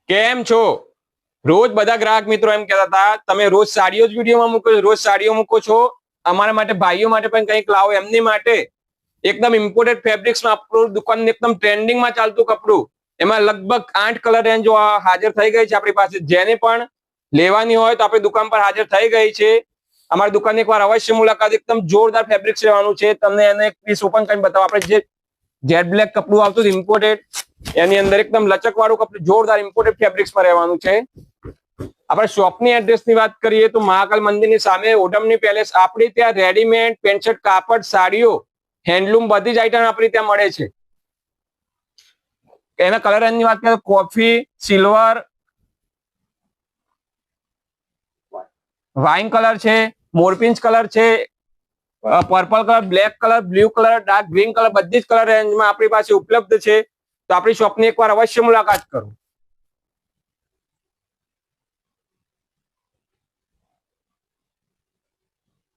કેમ છો? રોજ બધા ગ્રાહક મિત્રો એમ કહેતા હતા તમે રોજ સાડીઓ જ વિડીયોમાં મૂકો છો, રોજ સાડીઓ મૂકો છો. અમારા માટે ભાઈઓ માટે પણ કંઈક લાવો. એમની માટે એકદમ ઇમ્પોર્ટેડ ફેબ્રિક્સમાં આપણું દુકાન એકદમ ટ્રેન્ડિંગમાં ચાલતું કપડું, એમાં લગભગ 8 કલર રેન્જો હાજર થઈ ગઈ છે આપણી પાસે. જેને પણ લેવાની હોય તો આપણી દુકાન પર હાજર થઈ ગઈ છે. અમારી દુકાનની એકવાર અવશ્ય મુલાકાત. એકદમ જોરદાર ફેબ્રિક્સ લેવાનું છે. તમને એને એક પીસ ઓપન કરીને બતાવો. આપણે જે જેટ બ્લેક કપડું આવતું હતું ઇમ્પોર્ટેડ, એની અંદર એકદમ લચકવાળું કપડું જોરદાર ઇમ્પોર્ટેડ ફેબ્રિક્સ પર રહેવાનું છે. આપણે શોપની એડ્રેસની વાત કરીએ તો મહાકાલ મંદિરની સામે ઓઢમની પેલેસ. આપણી ત્યાં રેડીમેડ પેન્ટ શર્ટ, કાપડ, સાડીઓ, હેન્ડલૂમ બધી જ આઈટમ આપણી ત્યાં મળે છે. એના કલર રેન્જની વાત કરીએ તો કોફી, સિલ્વર, વાઇન કલર છે, મોરપિંચ કલર છે, purple colour, black colour, blue colour, dark green colour, બધી જ કલર રેન્જમાં આપણી પાસે ઉપલબ્ધ છે. તો આપણી શોપની એકવાર અવશ્ય મુલાકાત કરો.